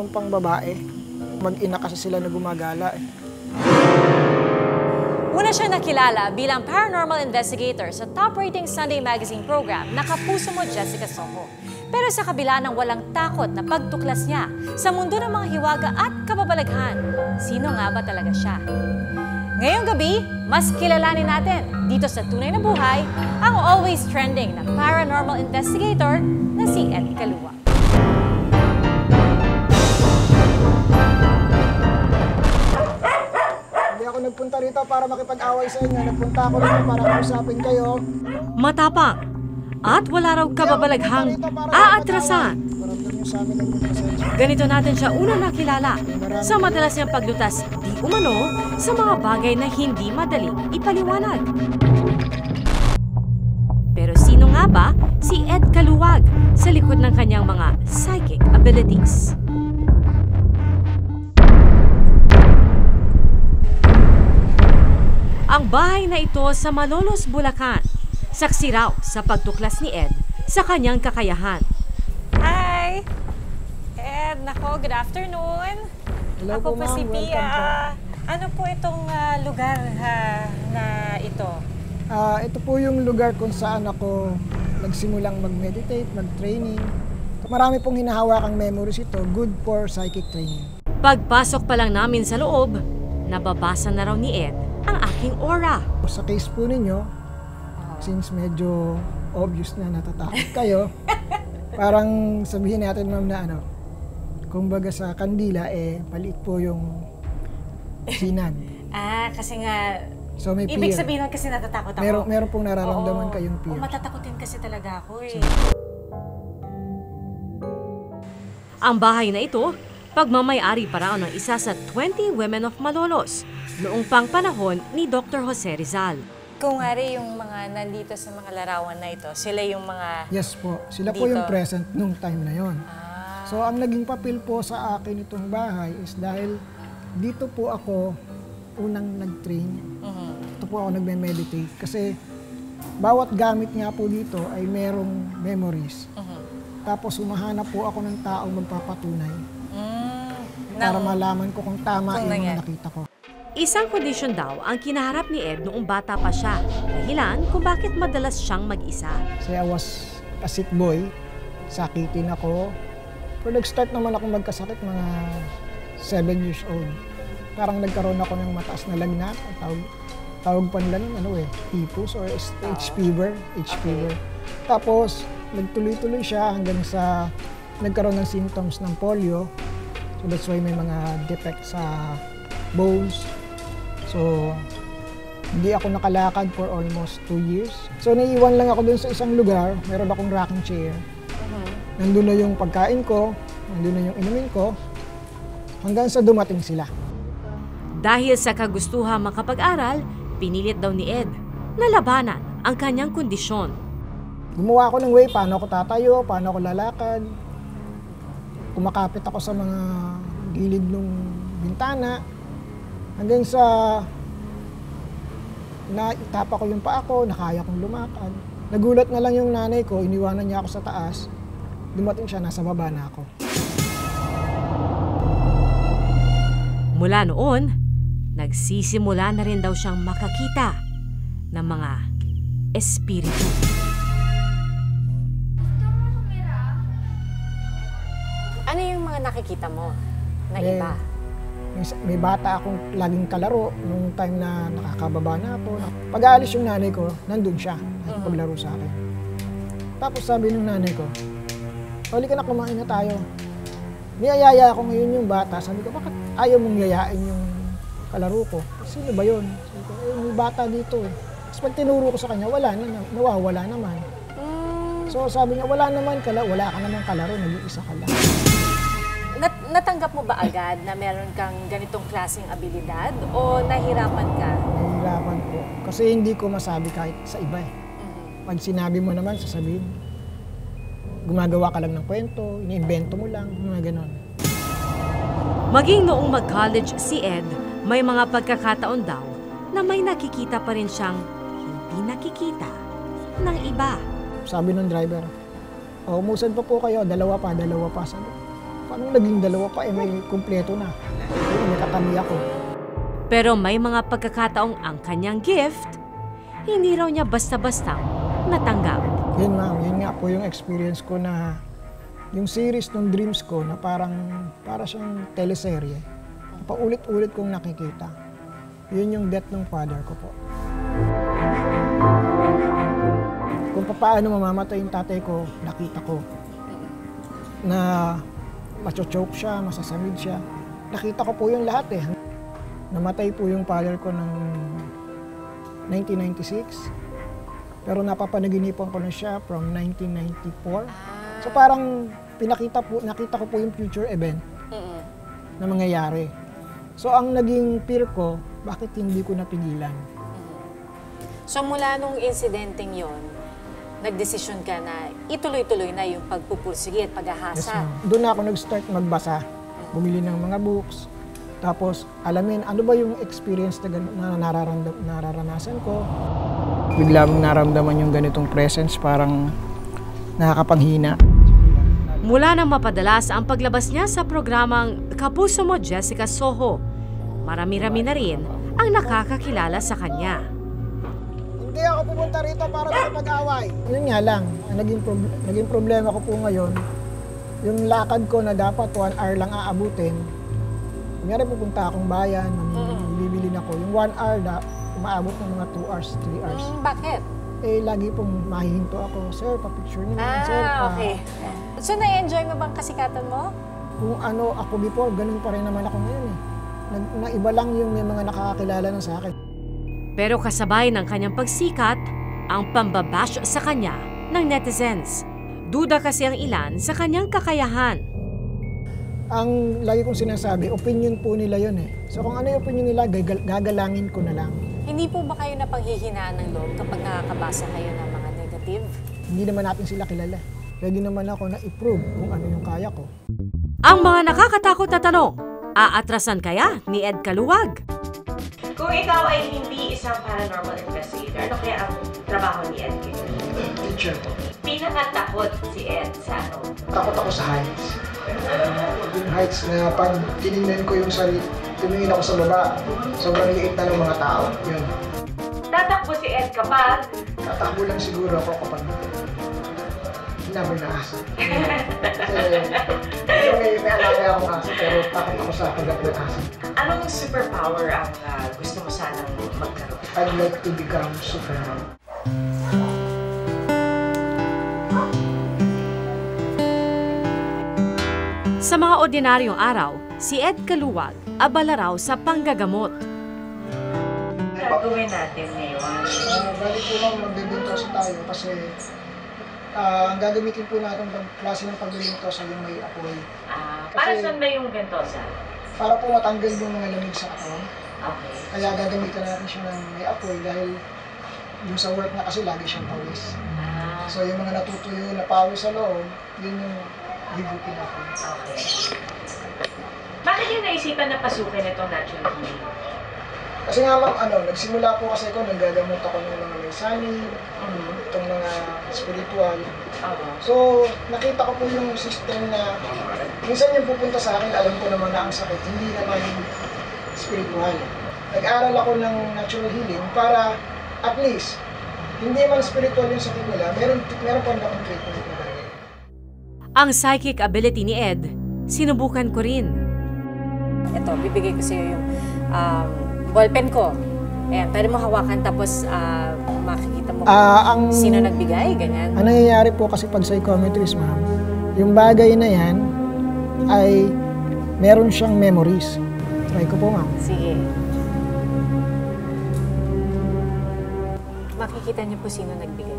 ng pangbabae. Mag-ina kasi sila na gumagala eh. Una siya nakilala bilang paranormal investigator sa top-rating Sunday Magazine program na Kapuso Mo, Jessica Soho. Pero sa kabila ng walang takot na pagtuklas niya sa mundo ng mga hiwaga at kababalaghan, sino nga ba talaga siya? Ngayong gabi, mas kilalanin natin dito sa Tunay na Buhay ang always trending na paranormal investigator na si Ed Caluwag. Hindi ako nagpunta rito para makipag-away sa inyo. Nagpunta ako rito para kausapin kayo. Matapang at wala raw kababalaghang aatrasan. Maramdam niyo sa amin ang pasensya. Ganito natin siya unang nakilala sa madalas niyang paglutas di umano sa mga bagay na hindi madaling ipaliwanag. Pero sino nga ba si Ed Caluwag sa likod ng kanyang mga psychic abilities? Ang bahay na ito sa Malolos, Bulacan, saksi raw sa pagtuklas ni Ed sa kanyang kakayahan. Hi! Ed, nako, good afternoon. Hello Ako po, po si ma'am. Pia. Welcome po. Ano po itong lugar na ito? Ito po yung lugar kung saan ako nagsimulang mag-meditate, mag-training. Marami pong hinahawakang memories ito, good for psychic training. Pagpasok pa lang namin sa loob, nababasa na raw ni Ed ang aking aura. Sa case po ninyo, since medyo obvious na natatakot kayo, parang sabihin natin ma'am na ano, kumbaga sa kandila paliit po yung sinag. Kasi nga, So may ibig fear. sabihin kasi natatakot ako. Meron pong nararamdaman kayong fear. Matatakotin kasi talaga ako eh. Ang bahay na ito, pagmamayari pa raw ng isa sa 20 Women of Malolos noong pang panahon ni Dr. Jose Rizal. Kung nga rin yung mga nandito sa mga larawan na ito, sila yung mga... Yes po, sila po dito. yung present nung time na yon. So ang naging papel po sa akin itong bahay is dahil dito po ako unang nag-train. Dito po ako nagme-meditate kasi bawat gamit nga po dito ay merong memories. Tapos humahanap po ako ng taong magpapatunay para malaman ko kung tama yung mga nakita ko. Isang kondisyon daw ang kinaharap ni Ed noong bata pa siya. Dahilan kung bakit madalas siyang mag-isa. Kasi I was a sick boy. Sakitin ako. Pero nag-start naman ako magkasakit mga 7 years old. Parang nagkaroon ako ng mataas na lagnat. Tawag pa nila nun, typhus or H fever. Tapos, nagtuloy-tuloy siya hanggang sa nagkaroon ng symptoms ng polio. So that's why may mga defect sa bones. So, hindi ako nakalakad for almost 2 years. So, naiiwan lang ako dun sa isang lugar. Meron akong rocking chair. Nandun na yung pagkain ko, nandun na yung inumin ko, hanggang sa dumating sila. Dahil sa kagustuhan makapag-aral, pinilit daw ni Ed na labanan ang kanyang kondisyon. Gumawa ako ng way paano ako tatayo, paano ako lalakad. Kumakapit ako sa mga gilid ng bintana. Hanggang sa naitapa ko yung paa ko, nakaya kong lumakad. Nagulat na lang yung nanay ko, iniwanan niya ako sa taas. Dumating siya, nasa baba na ako. Mula noon, nagsisimula na rin daw siyang makakita ng mga espiritu. Ano yung mga nakikita mo na iba? May bata akong laging kalaro nung time na nakakababa na ako. Pag-aalis yung nanay ko, nandun siya, paglaro sa akin. Tapos sabi ng nanay ko, huli ka na, kumain na tayo. Niyayaya ako ngayon yung bata. Sabi ko, bakit ayaw mong yayain yung kalaro ko? Sino ba yun? Sabi ko, may bata dito eh. Tapos pag tinuro ko sa kanya, wala na, nawawala naman. So sabi niya, wala ka naman kalaro, nag-iisa ka lang. Natanggap mo ba agad na meron kang ganitong klaseng abilidad o nahirapan ka? Nahirapan po. Kasi hindi ko masabi kahit sa iba eh. Pag sinabi mo naman, sasabihin, gumagawa ka lang ng kwento, iniimbento mo lang, mga ganon. Maging noong mag-college si Ed, may mga pagkakataon daw na may nakikita pa rin siyang hindi nakikita ng iba. Sabi ng driver, umusan pa po kayo, dalawa pa. Sabi, Paano naging dalawa pa, may kumpleto na. May katabi ako. Pero may mga pagkakataong ang kanyang gift, hindi raw niya basta-basta natanggap. Yun ma'am, yun nga po yung experience ko na yung series ng dreams ko na para siyang teleserye. Paulit-ulit kong nakikita. Yun yung death ng father ko po. Kung paano mamamatay yung tatay ko, nakita ko. Na macho-choke siya, masasamid siya. Nakita ko po yung lahat eh. Namatay po yung father ko ng 1996. Pero napapanaginipan ko na siya from 1994. So parang nakita ko po yung future event na mangyayari. So ang naging fear ko, bakit hindi ko napigilan? So mula nung insidenteng yon, nagdesisyon ka na ituloy-tuloy na yung pagpupursige at Yes, paghahasa. doon na ako nag-start magbasa, bumili ng mga books, tapos alamin ano ba yung experience na nararanasan ko. Bigla mong naramdaman yung ganitong presence, parang nakakapanghina. Mula nang mapadalas ang paglabas niya sa programang Kapuso Mo, Jessica Soho, marami-rami na rin ang nakakakilala sa kanya. Hindi ako pumunta rito para makipag-away. Yun nga lang, ang naging problema ko po ngayon, yung lakad ko na dapat 1 hour lang aabutin, kunyari pupunta akong bayan, bibili na ko, yung 1 hour na umaabot ng mga 2 hours, 3 hours. Bakit? Eh, lagi pong mahihinto ako, sir, pa-picture niyo naman, sir. Okay. So, na-enjoy mo bang kasikatan mo? Kung ano ako before, ganun pa rin naman ako ngayon eh. Naiba lang yung may mga nakakakilala na sa akin. Pero kasabay ng kanyang pagsikat, ang pambabash sa kanya ng netizens. Duda kasi ang ilan sa kanyang kakayahan. Ang lagi kong sinasabi, opinion po nila yun eh. So kung ano yung opinion nila, gagalangin ko na lang. Hindi po ba kayo napanghihinaan ng loob kapag nakakabasa kayo ng mga negative? Hindi naman natin sila kilala. Ready naman ako na i-prove kung ano yung kaya ko. Ang mga nakakatakot na tanong, aatrasan kaya ni Ed Kaluwag? Kung ikaw ay hindi isang paranormal investigator, ano kaya ang trabaho ni Ed? Teacher po. Pinakatakot si Ed sa ano? Takot ako sa heights. Yung heights na pag tinignan ko yung sarili, tumingin ako sa baba, sobrang liit na ng mga tao. Yun. Tatakbo si Ed kapag Tatakbo lang siguro ako kapag never na asa. Kasi may alaya akong asa, pero takot ako sa kagat ng asa. anong superpower ang gusto mo sanang magkaroon? I'd like to become Superman. Sa mga ordinaryong araw, si Ed Kaluwag abala raw sa panggagamot. Gagawin natin ngayon. Bali po lang magbibintosa tayo kasi ang gagamitin po natin ng klase ng pagbibintosa yung may apoy. Para Kasi- saan ba yung bentosa? Para po matanggal yung mga lamig sa katawan. Okay. Kaya gagamitan natin siya ng may apoy dahil yung sa work na kasi lagi siyang pawis. So yung mga natutuyo na pawis sa loob, yun yung higutin natin. Okay. Bakit yung naisipan na pasukin itong natural healing? Kasi nga ma'am, nagsimula po kasi ako, naggagamot ako ng mga may sanib, itong mga spiritual. So, nakita ko po yung system na minsan yung pupunta sa akin, alam ko naman na ang sakit, hindi naman spiritual. Nag-aral ako ng natural healing para at least, hindi man spiritual yung sakit nila, meron pa rin akong treatment na bagay. Ang psychic ability ni Ed, sinubukan ko rin. Ito, bibigay ko sa iyo yung ballpen ko. Ayan, pwede mo hawakan tapos makikita mo sino nagbigay, ganyan. Ang nangyayari po kasi pag psychometrist, ma'am, yung bagay na yan ay meron siyang memories. Try ko po, ma'am. Sige. Makikita niyo po sino nagbigay.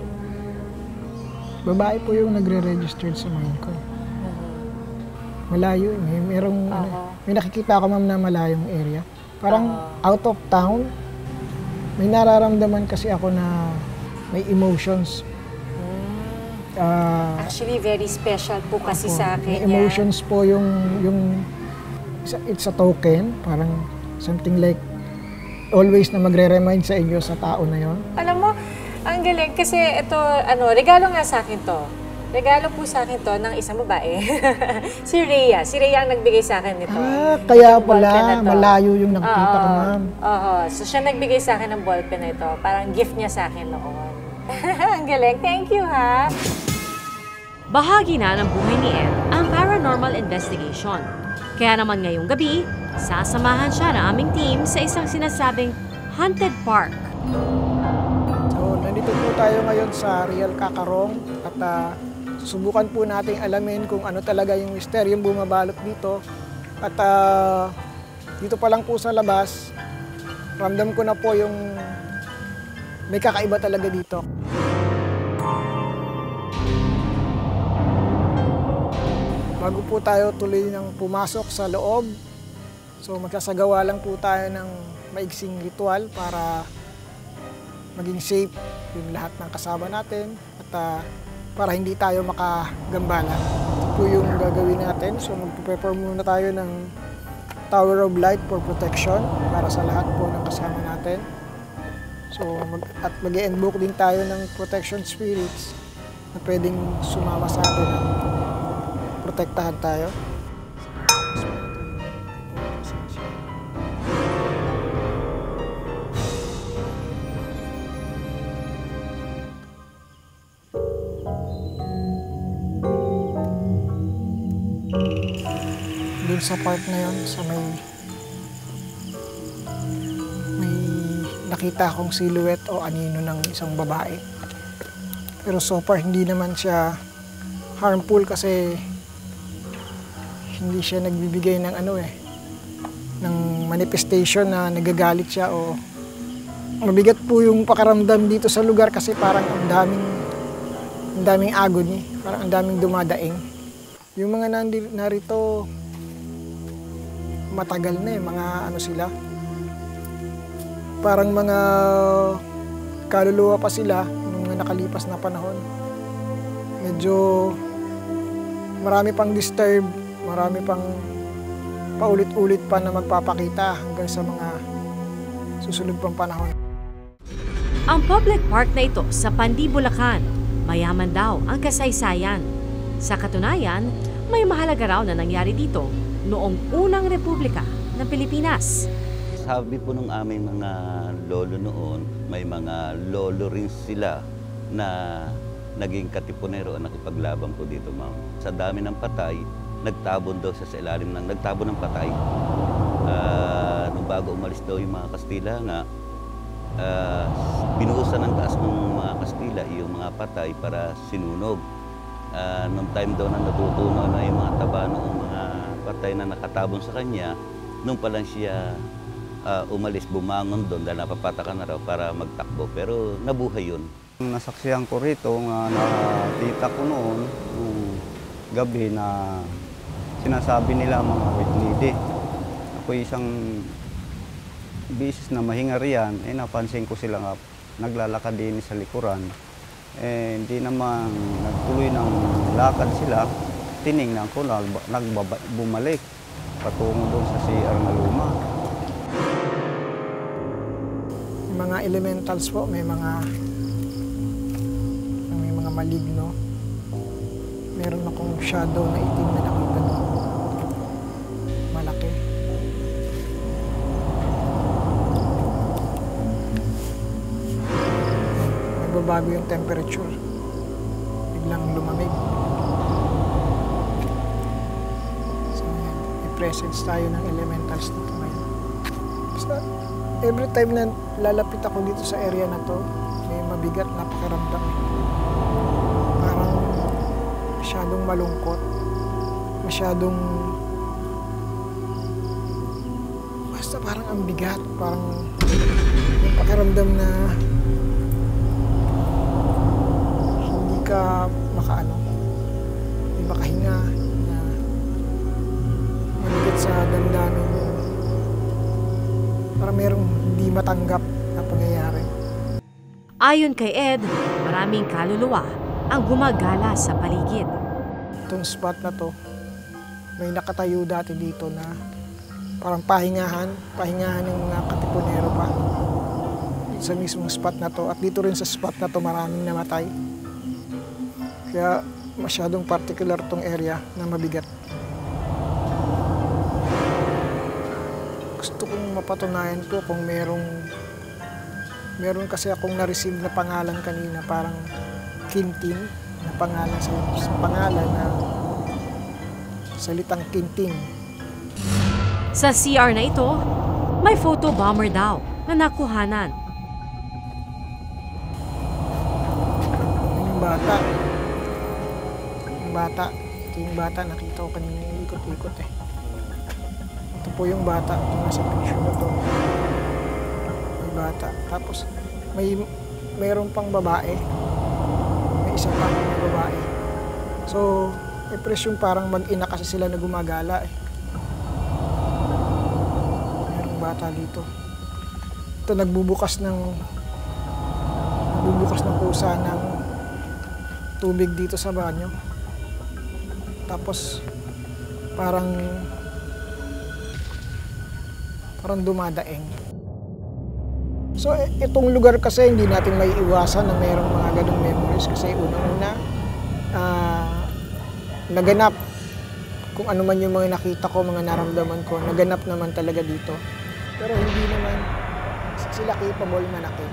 Babae po yung nagre-registered sa mind ko. Malayo, may nakikita ako, ma'am, na malayong area. Parang out of town, may nararamdaman kasi ako na may emotions. Actually, very special po kasi sa akin. May emotions po yung it's a token, parang something like always na magre-remind sa inyo sa tao na yon. Alam mo, ang galing kasi ito, regalo nga sa akin to. Regalo po sa akin to ng isang babae. Si Rhea. Si Rhea ang nagbigay sa akin nito. Kaya Itong ballpen na pala, to. malayo yung nakikita ko, ma'am. Oo. So, siya nagbigay sa akin ng ballpen na ito. Parang gift niya sa akin noon. Ang galing. Thank you, ha? Bahagi na ng buhay ni Ed ang paranormal investigation. Kaya naman ngayong gabi, sasamahan siya ng aming team sa isang sinasabing haunted park. So, nandito po tayo ngayon sa Real Kakarong at susubukan po nating alamin kung ano talaga yung misteryong bumabalot dito. At dito pa lang po sa labas, ramdam ko na po yung may kakaiba talaga dito. Bago po tayo tuloy ng pumasok sa loob, so magsasagawa lang po tayo ng maigsing ritual para maging safe yung lahat ng kasama natin at para hindi tayo makagambala. Ito po yung gagawin natin. So magpe-perform muna tayo ng Tower of Light for protection para sa lahat po ng kasama natin. So mag-i-invoke din tayo ng protection spirits na pwedeng sumama sa atin at protektahan tayo. Doon sa part na yon, sa may nakita akong silhouette o anino ng isang babae. Pero so far hindi naman siya harmful kasi hindi siya nagbibigay ng ng manifestation na nagagalit siya o mabigat po yung pakaramdam dito sa lugar kasi parang ang daming agony, parang ang daming dumadaing. Yung mga narito matagal na mga sila. Parang mga kaluluwa pa sila nung nakalipas na panahon. Medyo marami pang disturb, marami pang paulit-ulit pa na magpapakita hanggang sa mga susunod pang panahon. Ang public park na ito sa Pandi, Bulacan, mayaman daw ang kasaysayan. Sa katunayan, may mahalaga raw na nangyari dito noong unang Republika ng Pilipinas. Sabi po ng aming mga lolo noon, may mga lolo rin sila na naging katipunero o nakipaglaban po dito, ma'am. Sa dami ng patay, nagtabon daw sa ilalim ng nagtabon ng patay. Nung bago umalis daw yung mga Kastila nga, binuhusan ng taas ng mga Kastila yung mga patay para sinunog. Nung time daw na natutunaw na yung mga taba noong mga patay na nakatabon sa kanya, nung pa lang siya umalis, bumangon doon dahil napapatakan na raw para magtakbo. Pero nabuhay yun. Nasaksihan ko rito nga nakita ko noon nung gabi na sinasabi nila mga white lady. Ako isang bisis na mahinga riyan, napansin ko sila nga naglalakad din sa likuran. Hindi naman nagtuloy ng lakad sila, tiningnan ko na bumalik patungo doon sa CR na luma. Mga elementals po, may mga maligno. Meron akong shadow na itim na nakita doon. Malaki. Nagbabago yung temperature. Biglang lumamig. So, may presence tayo ng elementals dito ngayon. Basta, every time na lalapit ako dito sa area na to, may mabigat na pakiramdam. Parang masyadong malungkot. Masyadong... Basta parang ang bigat. Parang yung pakiramdam na hindi ka hindi makahinga, na mabigat sa damdamin mo. Parang merong hindi matanggap na pangyayari. Ayon kay Ed, maraming kaluluwa ang gumagala sa paligid. Itong spot na to, may nakatayo dati dito na parang pahingahan ng mga katipunero pa. Sa mismong spot na to, at dito rin sa spot na to maraming namatay. Kaya masyadong particular tong area na mabigat. Gusto kong mapatunayan ko kung meron kasi akong na-receive na pangalan kanina, parang Kintin na pangalan sa pangalan na salitang Kintin. Sa CR na ito, may photo bomber daw na nakuhanan. Yung bata. Ito yung bata, nakita ko kanina yung ikot-ikot eh. Ito po yung bata, ito nasa picture na to. Yung bata. Tapos mayroon pang babae. May isa pang babae. So, impression parang mag-ina kasi sila na gumagala eh. Mayroong bata dito. Ito nagbubukas ng kusa ng tubig dito sa banyo. Tapos parang dumadaing. So itong lugar kasi hindi natin may iwasan na mayroong mga ganung memories kasi unang-una naganap kung ano man yung mga nakita ko, mga naramdaman ko, naganap naman talaga dito. Pero hindi naman sila capable manakit.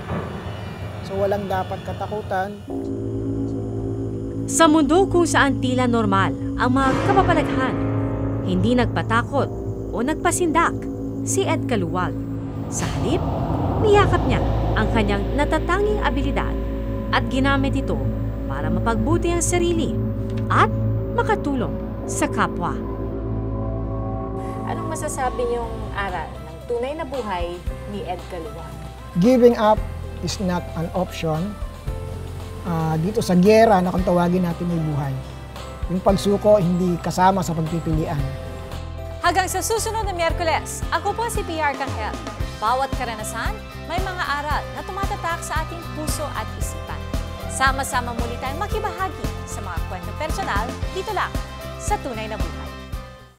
So walang dapat katakutan. Sa mundo kung saan tila normal ang mga kapapalaghan, hindi nagpatakot o nagpasindak si Ed Caluwag. Sa halip, niyakap niya ang kanyang natatanging abilidad at ginamit ito para mapagbuti ang sarili at makatulong sa kapwa. Anong masasabi niyong aral ng tunay na buhay ni Ed Caluwag? Giving up is not an option. Dito sa giyera na kung tawagin natin yung buhay. Yung pagsuko hindi kasama sa pagpipilian. Hanggang sa susunod na Miyerkules, ako po si PR Kanghel. Bawat karanasan, may mga aral na tumatatak sa ating puso at isipan. Sama-sama muli tayong makibahagi sa mga kwentong personal dito lang sa Tunay na Buhay.